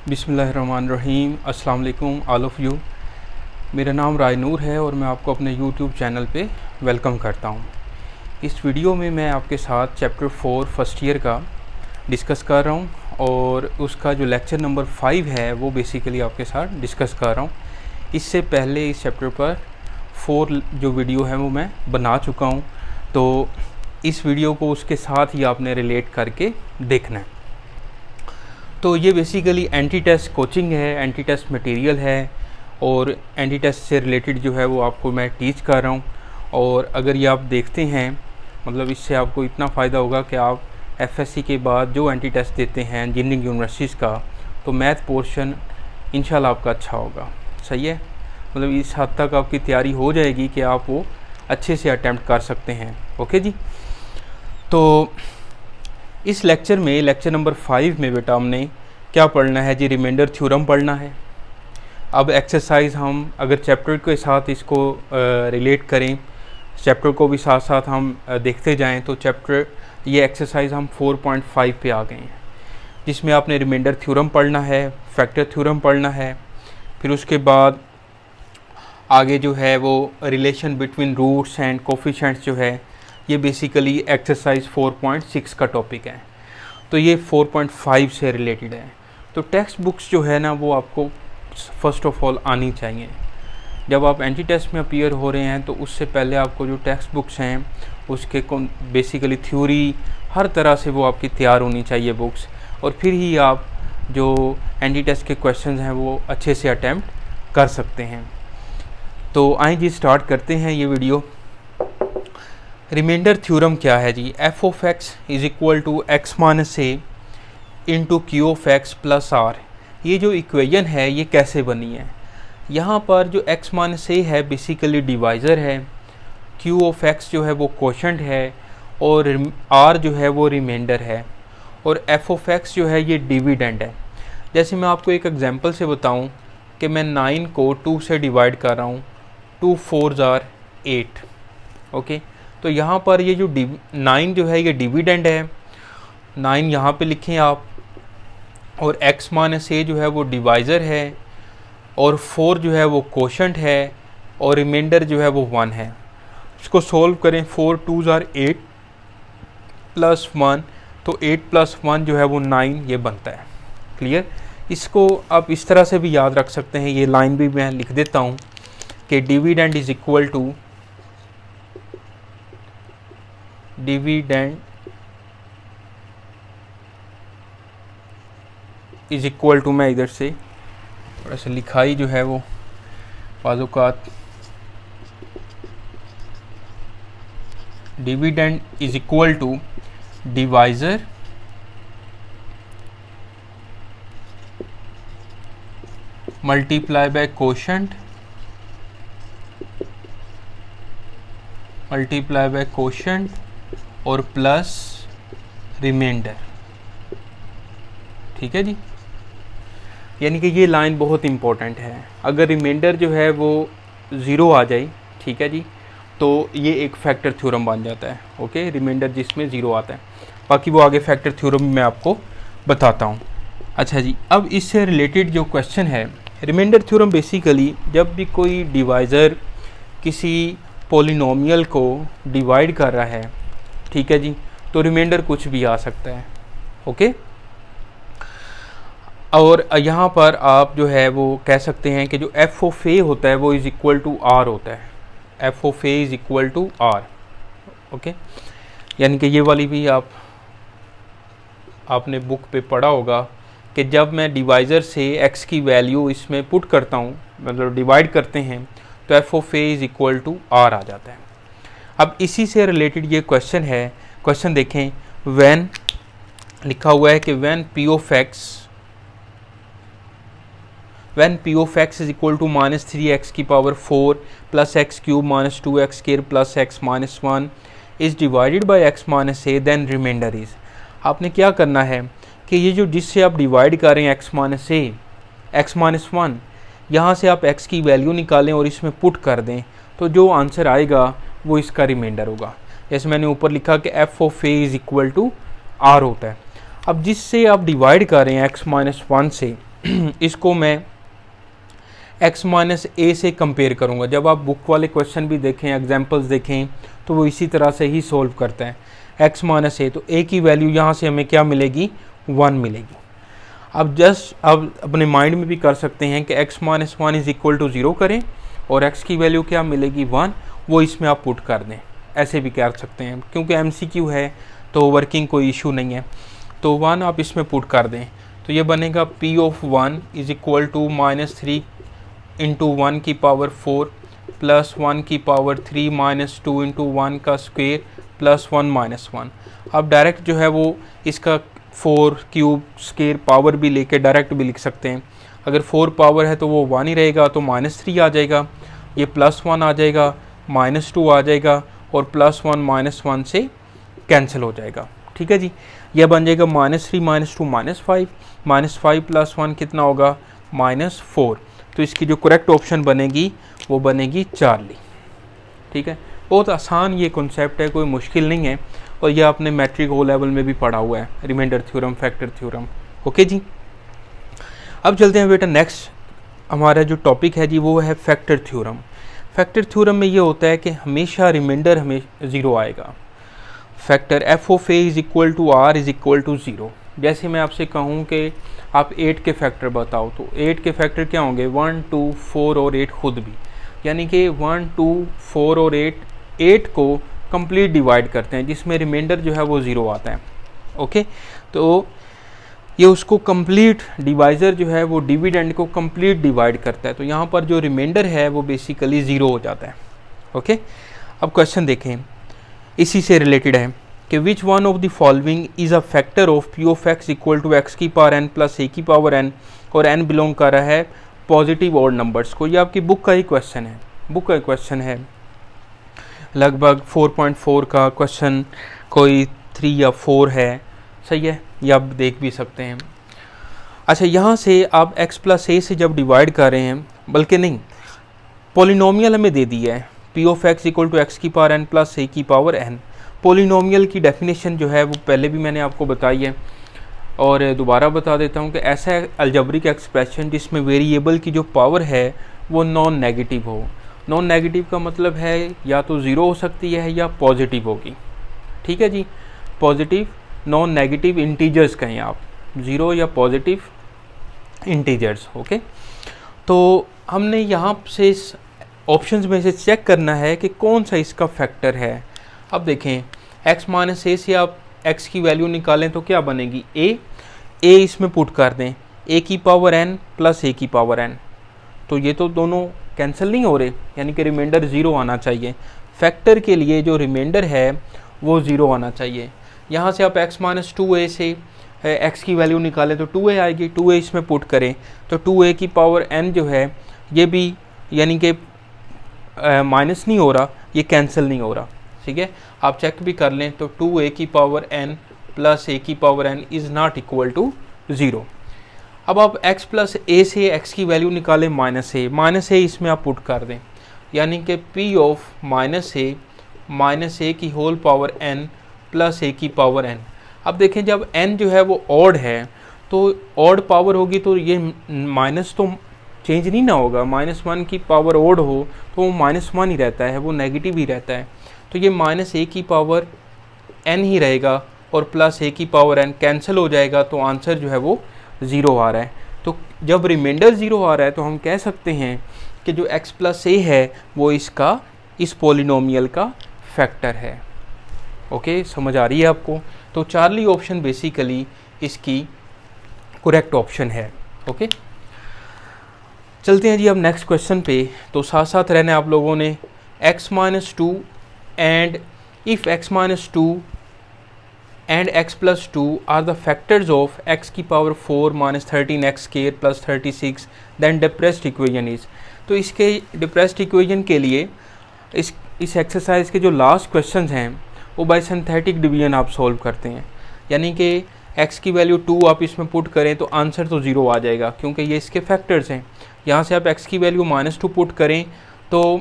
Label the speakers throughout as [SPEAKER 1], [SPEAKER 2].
[SPEAKER 1] बिस्मिल्लाहिर्रहमानिर्रहीम। अस्सलाम वालेकुम ऑल ऑफ़ यू। मेरा नाम रायनूर है और मैं आपको अपने यूट्यूब चैनल पे वेलकम करता हूँ। इस वीडियो में मैं आपके साथ चैप्टर 4 फर्स्ट ईयर का डिस्कस कर रहा हूँ और उसका जो लेक्चर नंबर 5 है वो बेसिकली आपके साथ डिस्कस कर रहा हूँ। इससे पहले इस चैप्टर पर 4 जो वीडियो है वो मैं बना चुका हूँ, तो इस वीडियो को उसके साथ ही आपने रिलेट करके देखना है। तो ये बेसिकली एंटी टेस्ट कोचिंग है, एंटी टेस्ट मटेरियल है और एंटी टेस्ट से रिलेटेड जो है वो आपको मैं टीच कर रहा हूँ। और अगर ये आप देखते हैं, मतलब इससे आपको इतना फ़ायदा होगा कि आप एफएससी के बाद जो एंटी टेस्ट देते हैं इंजीनियरिंग यूनिवर्सिटीज़ का, तो मैथ पोर्शन इंशाल्लाह आपका अच्छा होगा। सही है, मतलब इस हद तक आपकी तैयारी हो जाएगी कि आप वो अच्छे से अटैम्प्ट कर सकते हैं। ओके जी, तो इस लेक्चर में, लेक्चर नंबर 5 में बेटा हमने क्या पढ़ना है जी? रिमाइंडर थ्योरम पढ़ना है। अब एक्सरसाइज हम अगर चैप्टर के साथ इसको रिलेट करें, चैप्टर को भी साथ साथ हम देखते जाएं, तो चैप्टर ये एक्सरसाइज हम 4.5 पे आ गए हैं, जिसमें आपने रिमाइंडर थ्योरम पढ़ना है, फैक्टर थ्योरम पढ़ना है, फिर उसके बाद आगे जो है वो relation between roots and coefficients जो है, ये बेसिकली एक्सरसाइज 4.6 का टॉपिक है। तो ये 4.5 से रिलेटेड है। तो टेक्स्ट बुक्स जो है ना वो आपको फ़र्स्ट ऑफ ऑल आनी चाहिए। जब आप एंटी टेस्ट में अपीयर हो रहे हैं तो उससे पहले आपको जो टेक्स्ट बुक्स हैं उसके बेसिकली थ्योरी हर तरह से वो आपकी तैयार होनी चाहिए बुक्स, और फिर ही आप जो एंटी टेस्ट के क्वेश्चंस हैं वो अच्छे से अटैम्प्ट कर सकते हैं। तो आइए जी स्टार्ट करते हैं ये वीडियो। रिमाइंडर थ्योरम क्या है जी? F of x is equal to X minus A into Q of X plus R. ये जो इक्वेशन है ये कैसे बनी है? यहाँ पर जो एक्स माइनस ए है बेसिकली डिवाइज़र है, क्यू ऑफ एक्स जो है वो कोशेंट है, और आर जो है वो रिमाइंडर है, और एफ ऑफ एक्स जो है ये डिविडेंड है। जैसे मैं आपको एक एग्जांपल से बताऊं कि मैं 9 को 2 से डिवाइड कर रहा हूँ, 2 4 जार 8। ओके, तो यहाँ पर ये जो 9 जो है ये डिविडेंड है, 9 यहाँ पे लिखें आप, और x माइनस ए जो है वो डिवाइज़र है, और 4 जो है वो कोशेंट है, और रिमाइंडर जो है वो 1 है। इसको सोल्व करें, 4 2 जार 8 प्लस 1, तो 8 प्लस 1 जो है वो 9 ये बनता है। क्लियर? इसको आप इस तरह से भी याद रख सकते हैं, ये लाइन भी मैं लिख देता हूँ कि dividend is equal to, dividend is equal to, मैं इधर से थोड़ा सा लिखाई जो है वो बाज़-औक़ात, dividend is equal to divisor multiply by quotient multiply by quotient और प्लस रिमाइंडर। ठीक है जी, यानी कि ये लाइन बहुत इम्पोर्टेंट है। अगर रिमाइंडर जो है वो 0 आ जाए, ठीक है जी, तो ये एक फैक्टर थ्योरम बन जाता है। ओके, रिमाइंडर जिसमें 0 आता है, बाकी वो आगे फैक्टर थ्योरम मैं आपको बताता हूँ। अच्छा जी, अब इससे रिलेटेड जो क्वेश्चन है, रिमाइंडर थ्योरम बेसिकली जब भी कोई डिवाइज़र किसी पॉलिनोमियल को डिवाइड कर रहा है, ठीक है जी, तो रिमाइंडर कुछ भी आ सकता है। ओके, और यहाँ पर आप जो है वो कह सकते हैं कि जो एफ ऑफ ए होता है वो इज़ इक्वल टू आर होता है। F of A is equal to R. Okay, यानी कि ये वाली भी आपने बुक पे पढ़ा होगा कि जब मैं डिवाइज़र से एक्स की वैल्यू इसमें पुट करता हूँ, मतलब डिवाइड करते हैं, तो F of A is equal to R आ जाता है। अब इसी से रिलेटेड ये क्वेश्चन है। क्वेश्चन देखें, व्हेन लिखा हुआ है कि when p of x is equal to -3x की power 4 plus x cube minus 2x square plus x minus 1 is divided by x minus a, then remainder is. आपने क्या करना है कि ये जो जिससे आप डिवाइड कर रहे हैं एक्स माइनस ए, एक्स माइनस 1, यहाँ से आप x की वैल्यू निकालें और इसमें पुट कर दें, तो जो आंसर आएगा वो इसका रिमाइंडर होगा। जैसे मैंने ऊपर लिखा कि f of A is equal to are होता है। अब जिससे आप डिवाइड कर रहे हैं x माइनस 1 से, इसको मैं x माइनस ए से कंपेयर करूँगा। जब आप बुक वाले क्वेश्चन भी देखें, एग्जाम्पल्स देखें, तो वो इसी तरह से ही सोल्व करते हैं। x माइनस ए, तो a की वैल्यू यहाँ से हमें क्या मिलेगी, 1 मिलेगी। अब अपने माइंड में भी कर सकते हैं कि x minus 1 is equal to 0 करें और x की वैल्यू क्या मिलेगी, 1, वो इसमें आप पुट कर दें। ऐसे भी कर सकते हैं, क्योंकि MCQ है तो वर्किंग कोई इशू नहीं है। तो 1 आप इसमें पुट कर दें, तो ये बनेगा P of 1 is equal to -3 into 1 की पावर 4 प्लस 1 की पावर 3 माइनस 2 इंटू 1 का स्क्वेयर प्लस 1 माइनस 1। अब डायरेक्ट जो है वो इसका 4 क्यूब स्क्वेयर पावर भी लेके डायरेक्ट भी लिख सकते हैं। अगर 4 पावर है तो वो 1 ही रहेगा, तो -3 आ जाएगा, ये +1 आ जाएगा, -2 आ जाएगा और +1 -1 से कैंसिल हो जाएगा। ठीक है जी, यह बन जाएगा -3 -2 -5, -5 + 1 कितना होगा, -4। तो इसकी जो करेक्ट ऑप्शन बनेगी वो बनेगी चार्ली। ठीक है, बहुत आसान ये कॉन्सेप्ट है, कोई मुश्किल नहीं है, और ये आपने मैट्रिक ओ लेवल में भी पढ़ा हुआ है, remainder theorem, factor theorem. Okay जी, अब चलते हैं बेटा नेक्स्ट। हमारा जो टॉपिक है जी वो है फैक्टर थ्योरम। फैक्टर थ्योरम में ये होता है कि हमेशा रिमाइंडर हमें 0 आएगा। Factor f of a is equal to r is equal to 0। जैसे मैं आपसे कहूँ कि आप 8 के फैक्टर बताओ, तो 8 के फैक्टर क्या होंगे, 1 2 4 और 8 खुद भी, यानी कि 1 2 4 और 8 को कंप्लीट डिवाइड करते हैं, जिसमें रिमाइंडर जो है वो 0 आता है। ओके, तो ये उसको कंप्लीट डिवाइज़र जो है वो डिविडेंड को कंप्लीट डिवाइड करता है, तो यहाँ पर जो रिमाइंडर है वो बेसिकली 0 हो जाता है। ओके, अब क्वेश्चन देखें, इसी से रिलेटेड है कि which one of the following is a factor of p of x equal to x की पावर n प्लस a की पावर n, और n बिलोंग कर रहा है पॉजिटिव ऑड नंबर्स को। ये आपकी बुक का ही क्वेश्चन है, बुक का क्वेश्चन है, लगभग 4.4 का क्वेश्चन, कोई 3 या 4 है, सही है, ये आप देख भी सकते हैं। अच्छा, यहाँ से आप x प्लस a से जब डिवाइड कर रहे हैं, बल्कि नहीं, पॉलिनोमियल हमें दे दिया है p of x equal to x की पावर n प्लस a की पावर n। पॉलिनोमियल की डेफिनेशन जो है वो पहले भी मैंने आपको बताई है, और दोबारा बता देता हूँ कि ऐसा अलजेब्रिक एक्सप्रेशन जिसमें वेरिएबल की जो पावर है वो नॉन नेगेटिव हो। नॉन नेगेटिव का मतलब है या तो 0 हो सकती है या पॉजिटिव होगी। ठीक है जी, पॉजिटिव नॉन नेगेटिव इंटीजर्स कहें आप, 0 या पॉजिटिव इंटीजर्स। ओके, तो हमने यहाँ से ऑप्शंस में से चेक करना है कि कौन सा इसका फैक्टर है। अब देखें, x माइनस ए से आप x की वैल्यू निकालें तो क्या बनेगी, a इसमें पुट कर दें, a की पावर n प्लस a की पावर n, तो ये तो दोनों कैंसिल नहीं हो रहे, यानी कि रिमाइंडर 0 आना चाहिए। फैक्टर के लिए जो रिमाइंडर है वो 0 आना चाहिए। यहाँ से आप x माइनस 2a से x की वैल्यू निकालें तो 2a आएगी, 2a इसमें पुट करें तो 2a की पावर n जो है ये भी, यानी कि माइनस नहीं हो रहा, ये कैंसिल नहीं हो रहा। ठीक है, आप चेक भी कर लें तो 2a की पावर n प्लस a की power n is not equal to 0। अब आप x प्लस a से x की वैल्यू निकालें माइनस a इसमें आप पुट कर दें, यानी कि p ऑफ माइनस a की whole power n plus a की पावर n। अब देखें, जब n जो है वो ऑड है तो ऑड पावर होगी तो ये माइनस तो चेंज नहीं ना होगा, -1 की पावर ऑड हो तो वो -1 ही रहता है, वो नेगेटिव ही रहता है, तो ये -a की पावर n ही रहेगा और प्लस a की पावर n कैंसिल हो जाएगा, तो आंसर जो है वो 0 आ रहा है। तो जब रिमाइंडर 0 आ रहा है तो हम कह सकते हैं कि जो x प्लस a है वो इस पॉलिनोमियल का फैक्टर है। ओके, समझ आ रही है आपको? तो चार्ली ऑप्शन बेसिकली इसकी करेक्ट ऑप्शन है। ओके, चलते हैं जी अब नेक्स्ट क्वेश्चन पे। तो साथ साथ रहने आप लोगों ने x minus 2 and if x minus 2 and x plus 2 are the factors of x की power 4 minus 13x square plus 36 then depressed equation is. तो इसके डिप्रेस्ड इक्वेशन के लिए इस एक्सरसाइज के जो लास्ट क्वेश्चंस हैं वो बाय सिंथेटिक डिवीजन आप सॉल्व करते हैं, यानी कि x की वैल्यू 2 आप इसमें पुट करें तो आंसर तो 0 आ जाएगा क्योंकि ये इसके फैक्टर्स हैं। यहाँ से आप x की वैल्यू -2 पुट करें तो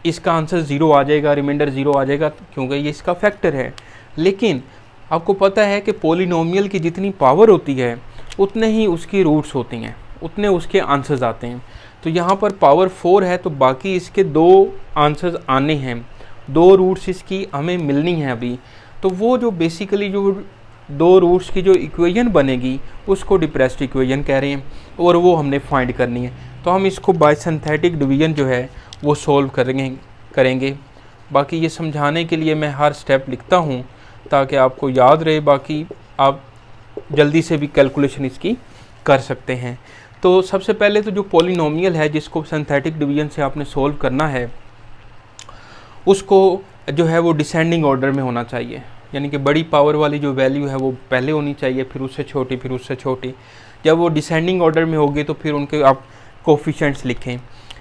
[SPEAKER 1] इसका आंसर 0 आ जाएगा, रिमाइंडर 0 आ जाएगा क्योंकि ये इसका फैक्टर है। लेकिन आपको पता है कि पॉलिनोमियल की जितनी पावर होती है उतने ही उसकी रूट्स होती हैं, उतने उसके आंसर्स आते हैं। तो यहाँ पर पावर 4 है तो बाकी इसके 2 आंसर्स आने हैं, 2 रूट्स इसकी हमें मिलनी है अभी। तो वो जो बेसिकली जो 2 रूट्स की जो इक्वेशन बनेगी उसको डिप्रेस्ड इक्वेशन कह रहे हैं और वो हमने फाइंड करनी है। तो हम इसको बाय सिंथेटिक डिवीजन जो है वो सॉल्व करेंगे। बाकी ये समझाने के लिए मैं हर स्टेप लिखता हूँ ताकि आपको याद रहे, बाकी आप जल्दी से भी कैलकुलेशन इसकी कर सकते हैं। तो सबसे पहले तो जो पॉलिनोमियल है जिसको सिंथेटिक डिवीजन से आपने सॉल्व करना है उसको जो है वो डिसेंडिंग ऑर्डर में होना चाहिए, यानी कि बड़ी पावर वाली जो वैल्यू है वो पहले होनी चाहिए, फिर उससे छोटी, फिर उससे छोटी। जब वो डिसेंडिंग ऑर्डर में होगी तो फिर उनके आप कोफिशिएंट्स लिखें।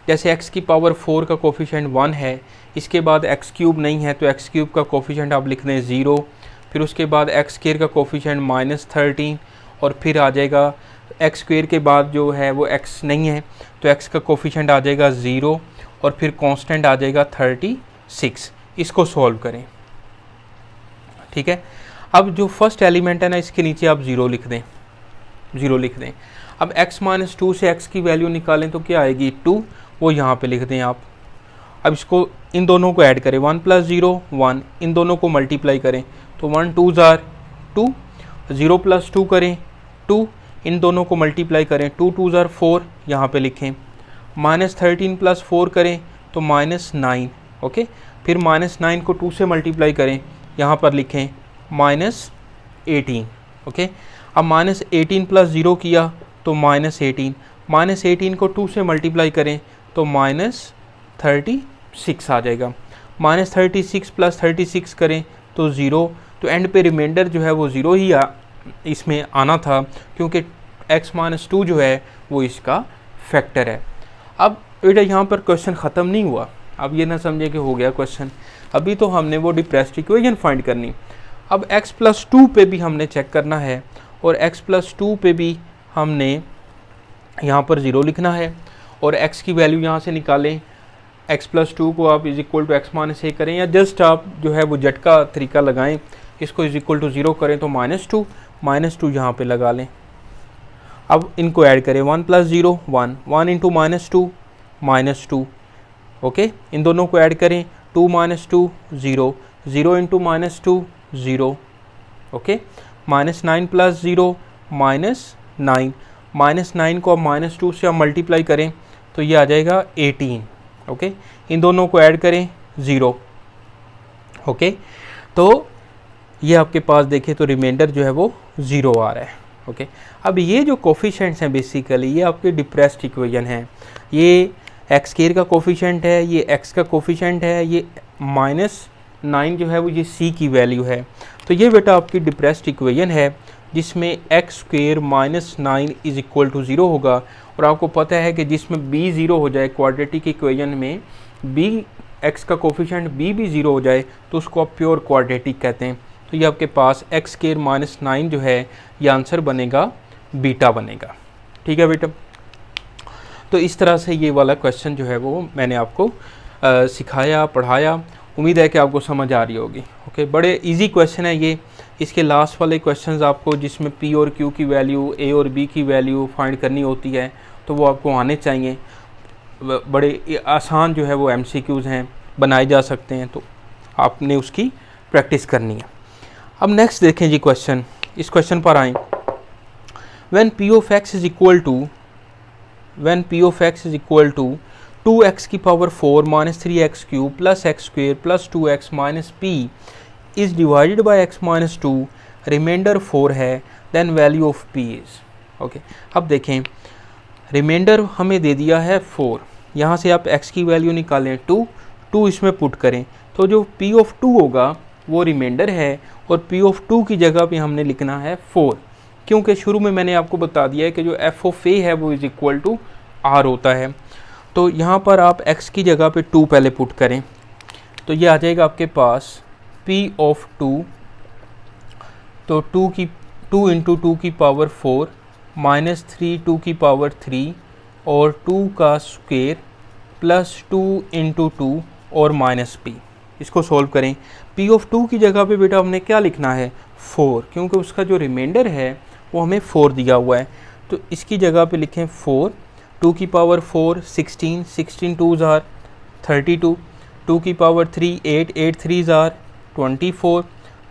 [SPEAKER 1] जैसे x की पावर 4 का कोफिशिएंट 1 है, इसके बाद x क्यूब नहीं है तो x क्यूब का कोफिशिएंट आप लिख दें 0, फिर उसके बाद x स्क्वायर का कोफिशिएंट -13 और फिर आ जाएगा x स्क्वायर के बाद जो है वो x नहीं है तो x का कोफिशिएंट आ जाएगा 0 और फिर कांस्टेंट आ जाएगा 36। इसको सॉल्व करें, ठीक है। अब जो फर्स्ट एलिमेंट है ना इसके नीचे आप 0 लिख दें। अब x-2 से x की वैल्यू निकालें तो क्या आएगी 2, वो यहाँ पे लिख दें आप। अब इसको इन दोनों को ऐड करें, 1 + 0 1, इन दोनों को मल्टीप्लाई करें तो 1 2 ज़ार 2, 0 + 2 करें 2, इन दोनों को मल्टीप्लाई करें 2 2 ज़ार 4, यहाँ पे लिखें। -13 + 4 करें तो -9, ओके। फिर -9 को 2 से मल्टीप्लाई करें, यहाँ पर लिखें -18, ओके। अब -18 + 0 किया तो -18, -18 को 2 से मल्टीप्लाई करें तो -36 आ जाएगा। -36 + 36 करें तो 0, तो एंड पे रिमाइंडर जो है वो 0 ही इसमें आना था क्योंकि x-2 जो है वो इसका फैक्टर है। अब बेटा यहाँ पर क्वेश्चन ख़त्म नहीं हुआ, अब ये ना समझे कि हो गया क्वेश्चन, अभी तो हमने वो डिप्रेस्ड इक्वेशन फाइंड करनी। अब x+2 पे भी हमने चेक करना है और x+2 पे भी हमने यहाँ पर 0 लिखना है और x की वैल्यू यहाँ से निकालें। x+2 को आप = x-1 करें या जस्ट आप जो है वो झटका तरीका लगाएं, इसको = 0 करें तो -2 यहाँ पे लगा लें। अब इनको ऐड करें, 1 + 0 1, 1 × -2 ओके। इन दोनों को ऐड करें, 2 - 2 0, 0 × -2 0, ओके। -9 + 0 -9, -9 को अब -2 से आप मल्टीप्लाई करें तो ये आ जाएगा 18, ओके। इन दोनों को ऐड करें 0, ओके। तो ये आपके पास देखें तो रिमाइंडर जो है वो 0 आ रहा है, ओके। अब ये जो कोफिशिएंट्स हैं बेसिकली ये आपके डिप्रेस्ड इक्वेशन हैं। ये x² का कोफिशिएंट है, ये x का कोफिशिएंट है, ये -9 जो है वो ये c की वैल्यू है। तो ये बेटा आपकी डिप्रेस्ड इक्वेशन है जिसमें x² -9 = 0 होगा। और आपको पता है कि जिसमें b 0 हो जाए क्वाड्रेटिक इक्वेशन में, b x का कोफिशिएंट b भी 0 हो जाए तो उसको आप प्योर क्वाड्रेटिक कहते हैं। तो ये आपके पास x² -9 जो है ये आंसर बनेगा, बीटा बनेगा, ठीक है बेटा। तो इस तरह से ये वाला क्वेश्चन जो है वो मैंने आपको सिखाया, पढ़ाया। उम्मीद है कि आपको समझ आ रही होगी, ओके। बड़े इजी क्वेश्चन है ये। इसके लास्ट वाले क्वेश्चंस आपको जिसमें p और q की वैल्यू, a और b की वैल्यू फाइंड करनी होती है तो वो आपको आने चाहिए। बड़े आसान जो है वो MCQs हैं, बनाए जा सकते हैं, तो आपने उसकी प्रैक्टिस करनी है। अब नेक्स्ट देखें जी क्वेश्चन, इस क्वेश्चन पर आएँ। when p of x is equal to 2x की power 4 -3x³ + x² + 2x - p is divided by x-2, remainder 4 है, then value of p is, okay. अब देखें रिमाइंडर हमें दे दिया है 4, यहाँ से आप x की वैल्यू निकालें 2 इसमें पुट करें तो जो p of 2 होगा वो रिमाइंडर है और p of 2 की जगह पे हमने लिखना है 4, क्योंकि शुरू में मैंने आपको बता दिया है कि जो f of a है वो = r होता है। तो यहाँ पर आप x की जगह पे 2 पहले पुट करें तो ये आ जाएगा आपके पास p of 2, तो 2 × 2 की पावर 4 -3 2 की पावर 3 और 2 का स्क्वायर प्लस 2 × 2 और -p। इसको सॉल्व करें। p of 2 की जगह पे बेटा हमने क्या लिखना है 4, क्योंकि उसका जो रिमाइंडर है वो हमें 4 दिया हुआ है। तो इसकी जगह पे लिखें 4, 2 की पावर 4 16, 16 2s आर 32, 2 की पावर 3 8, 8 3s आर 24,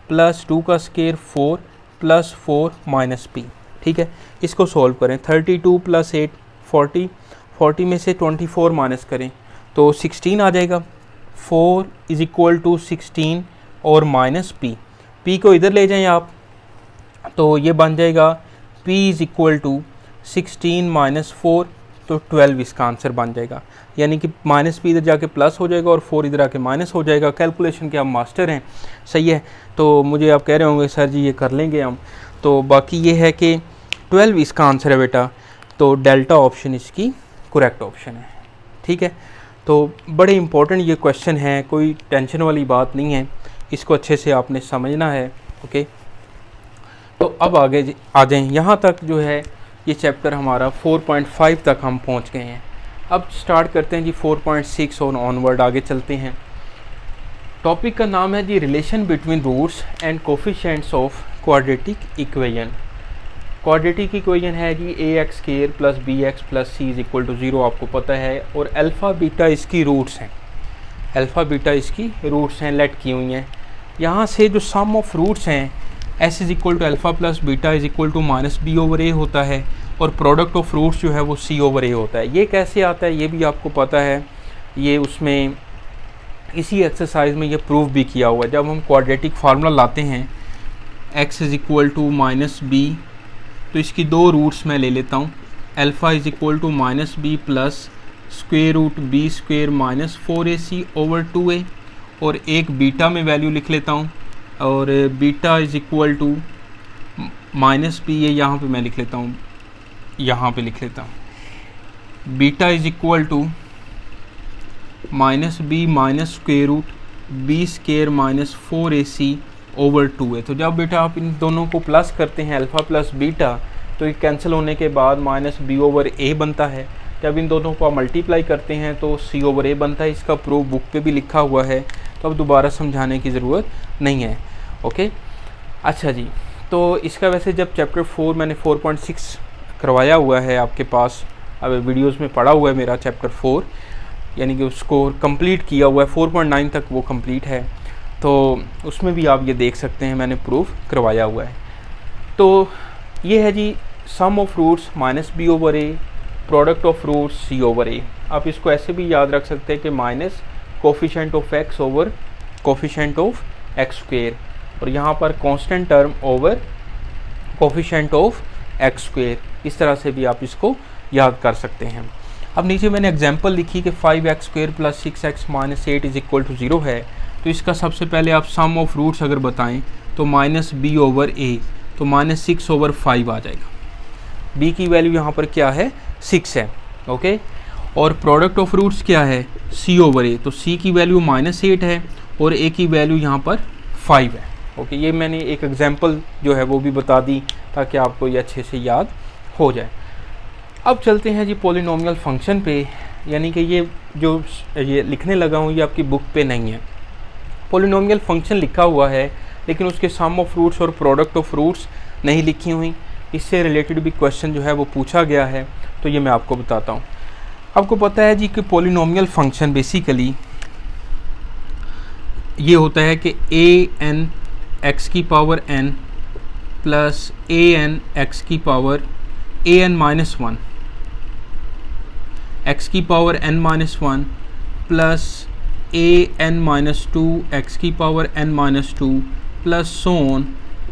[SPEAKER 1] प्लस 2 का स्केयर 4 प्लस 4 माइनस p। ठीक है, इसको सॉल्व करें। 32 प्लस 8 40, 40 में से 24 माइनस करें तो 16 आ जाएगा। 4 इज इक्वल टू 16 और माइनस p को इधर ले जाएं आप, तो ये बन जाएगा p is equal to 16 minus 4, तो 12 इसका आंसर बन जाएगा। यानी कि माइनस p इधर जाके प्लस हो जाएगा और 4 इधर आके माइनस हो जाएगा। कैलकुलेशन के आप मास्टर हैं, सही है। तो मुझे आप कह रहे होंगे सर जी ये कर लेंगे हम, तो बाकी ये है कि 12 इसका आंसर है बेटा, तो डेल्टा ऑप्शन इसकी करेक्ट ऑप्शन है। ठीक है, तो बड़े इंपॉर्टेंट ये क्वेश्चन है, कोई टेंशन वाली बात नहीं है, इसको अच्छे से आपने समझना है। ओके, तो अब आगे आ जाएं। यहाँ तक जो है ये चैप्टर हमारा 4.5 तक हम पहुँच गए हैं। अब स्टार्ट करते हैं जी 4.6 और ऑनवर्ड आगे चलते हैं। टॉपिक का नाम है जी relation between roots and coefficients of quadratic equation. Quadratic equation है जी ax square plus bx plus c is equal to 0, आपको पता है, और अल्फ़ा बीटा इसकी रूट्स हैं, अल्फ़ा बीटा इसकी रूट्स हैं, लेट की हुई हैं। यहाँ से जो सम ऑफ रूट्स हैं s is equal to alpha plus beta is equal to minus b over a होता है, और प्रोडक्ट ऑफ रूट्स जो है वो c ओवर a होता है। ये कैसे आता है ये भी आपको पता है, ये उसमें इसी एक्सरसाइज में ये प्रूव भी किया हुआ है। जब हम क्वाड्रेटिक फार्मूला लाते हैं x is equal to minus b, तो इसकी दो रूट्स मैं ले लेता हूँ। Alpha is equal to minus b plus square root b square minus 4ac over 2a, और एक बीटा में वैल्यू लिख लेता हूँ, और beta is equal to minus b, ये यहाँ पे मैं लिख लेता हूँ, यहाँ पे लिख लेता हूँ, beta is equal to minus b minus square root b square minus 4ac over 2a। तो जब बेटा आप इन दोनों को प्लस करते हैं अल्फ़ा प्लस बीटा, तो ये कैंसिल होने के बाद माइनस b ओवर a बनता है। जब इन दोनों को आप मल्टीप्लाई करते हैं तो c ओवर a बनता है। इसका प्रूफ बुक पे भी लिखा हुआ है, तो अब दोबारा समझाने की ज़रूरत नहीं है। ओके, अच्छा जी, तो इसका वैसे जब चैप्टर 4 मैंने 4.6 करवाया हुआ है आपके पास, अब वीडियोस में पढ़ा हुआ है मेरा चैप्टर 4, यानी कि उसको कंप्लीट किया हुआ है, 4.9 तक वो कंप्लीट है, तो उसमें भी आप ये देख सकते हैं मैंने प्रूफ करवाया हुआ है। तो ये है जी sum of roots minus b over a, product of roots c over a। आप इसको ऐसे भी याद रख सकते हैं कि minus coefficient of x over coefficient of x square, और यहाँ पर constant term over coefficient of x square, इस तरह से भी आप इसको याद कर सकते हैं। अब नीचे मैंने एग्जांपल लिखी कि 5x square plus 6x minus 8 is equal to 0 है, तो इसका सबसे पहले आप सम ऑफ रूट्स अगर बताएं तो माइनस b ओवर a, तो माइनस 6 ओवर 5 आ जाएगा। b की वैल्यू यहाँ पर क्या है, 6 है। ओके, और प्रोडक्ट ऑफ रूट्स क्या है, c ओवर a, तो c की वैल्यू माइनस 8 है और a की वैल्यू यहाँ पर 5 है। ओके, ये मैंने एक एग्जांपल जो है वो भी बता दी ताकि आपको ये अच्छे से याद हो जाए। अब चलते हैं जी पॉलिनोमियल फंक्शन पे, यानी कि ये जो ये लिखने लगा हूँ ये आपकी बुक पे नहीं है। पॉलिनोमियल फंक्शन लिखा हुआ है लेकिन उसके सम ऑफ रूट्स और प्रोडक्ट ऑफ रूट्स नहीं लिखी हुई। इससे रिलेटेड भी क्वेश्चन जो है वो पूछा गया है, तो ये मैं आपको बताता हूँ। आपको पता है जी कि पॉलिनोमियल फंक्शन बेसिकली ये होता है कि an x की power n plus an x की पावर an माइनस 1, x की power n minus 1 plus an minus 2 x की power n minus 2 plus so on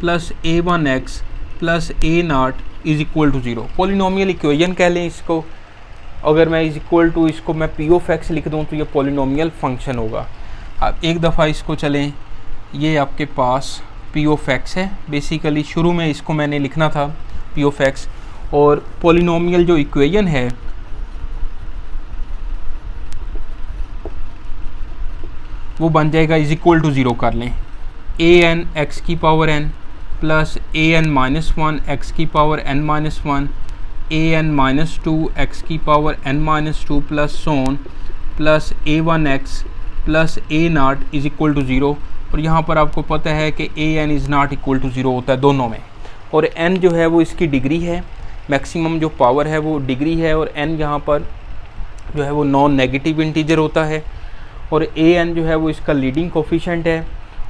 [SPEAKER 1] plus a1x plus a0 is equal to 0। Polynomial equation कह लें इसको। अगर मैं is equal to इसको मैं p ऑफ x लिख दूँ तो ये पॉलिनोमियल फंक्शन होगा। अब एक दफ़ा इसको चलें, ये आपके पास p ऑफ x है। बेसिकली शुरू में इसको मैंने लिखना था p ऑफ x, और पॉलिनोमियल जो इक्वेशन है वो बन जाएगा इज इक्वल टू 0 कर लें, an x की power n plus an minus 1 x की power n minus 1, an minus 2 x की power n minus 2 plus so on plus a1x plus a0 is equal to 0। और यहाँ पर आपको पता है कि an is not equal to 0 होता है दोनों में, और n जो है वो इसकी डिग्री है, मैक्सिमम जो पावर है वो डिग्री है, और n यहाँ पर जो है वो नॉन नेगेटिव इंटीजर होता है, और ए एन जो है वो इसका लीडिंग कोफिशेंट है,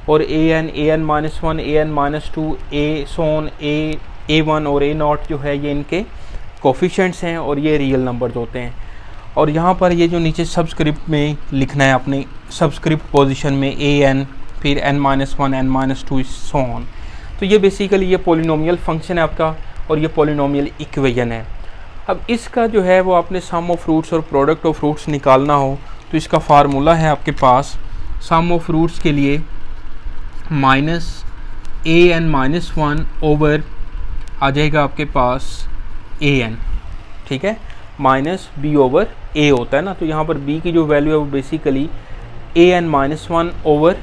[SPEAKER 1] और A N -1 A N -2 A Son A one और ए नॉट जो है ये इनके कोफिशेंट्स हैं, और ये रियल नंबर्स होते हैं। और यहाँ पर ये जो नीचे सबस्क्रिप्ट में लिखना है अपने सबस्क्रिप्ट पोजीशन में ए एन, फिर n-1 n-2 सोन, तो ये बेसिकली ये पोलिनोमियल फंक्शन है आपका, और ये पोलिनोमियल इक्वेशन है। अब इसका जो है वो आपने सम ऑफ रूट्स और प्रोडक्ट ऑफ रूट्स निकालना हो तो इसका फार्मूला है आपके पास सम ऑफ रूट्स के लिए -an-1 ओवर आ जाएगा आपके पास an, ठीक है, माइनस b ओवर a होता है ना, तो यहाँ पर b की जो वैल्यू है वो बेसिकली an-1 ओवर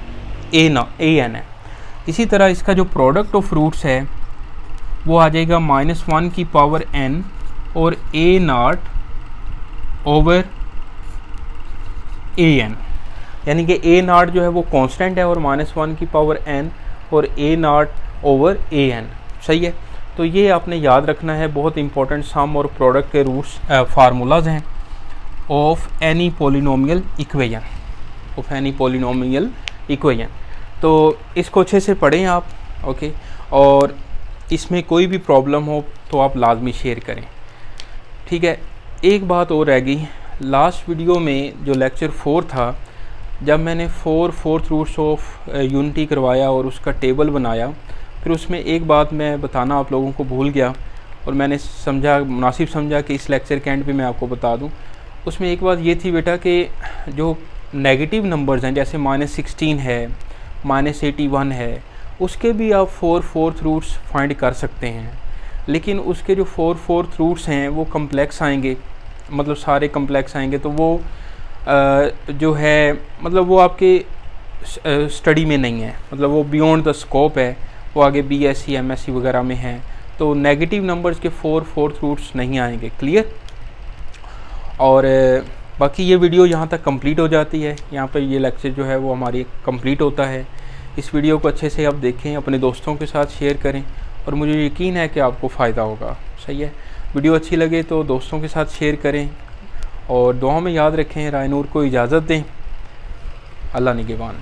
[SPEAKER 1] an है। इसी तरह इसका जो प्रोडक्ट ऑफ रूट्स है वो आ जाएगा -1 की पावर n और a0 ओवर an, यानी कि a0 जो है वो कांस्टेंट है और -1 की पावर n और a0 ओवर an, सही है। तो ये आपने याद रखना है, बहुत इंपॉर्टेंट सम और प्रोडक्ट के रूट्स फार्मूलाज हैं ऑफ एनी पोलिनोमियल इक्वेशन, तो इसको अच्छे से पढ़ें आप, ओके। और इसमें कोई भी प्रॉब्लम हो तो आप लाजमी शेयर करें, ठीक है। एक बात और रह गई, लास्ट वीडियो में जो लेक्चर 4 था, जब मैंने फोर्थ रूट्स ऑफ यूनिटी करवाया और उसका टेबल बनाया, फिर उसमें एक बात मैं बताना आप लोगों को भूल गया और मैंने मुनासिब समझा कि इस लेक्चर के एंड पे मैं आपको बता दूं। उसमें एक बात ये थी बेटा कि जो नेगेटिव नंबर्स हैं जैसे -16 है, -81 है, उसके भी आप फोर्थ रूट्स फाइंड कर सकते हैं, लेकिन उसके जो फोर्थ रूट्स हैं वो कम्प्लेक्स आएंगे, मतलब सारे कम्प्लेक्स आएंगे, तो वो जो है मतलब वो आपके स्टडी में नहीं है, मतलब वो बियॉन्ड द स्कोप है, वो आगे BSc MSc वगैरह में है, तो नेगेटिव नंबर्स के फोर्थ रूट्स नहीं आएंगे, क्लियर। और बाकी ये वीडियो यहाँ तक कंप्लीट हो जाती है, यहाँ पर ये लेक्चर जो है वो हमारी कंप्लीट होता है। इस वीडियो को अच्छे से आप देखें, अपने दोस्तों के साथ शेयर करें, और मुझे यकीन है कि आपको फ़ायदा होगा, सही है। वीडियो अच्छी लगे तो दोस्तों के साथ शेयर करें, और दुआ में याद रखें, रायनूर को इजाज़त दें। अल्लाह निगहबान।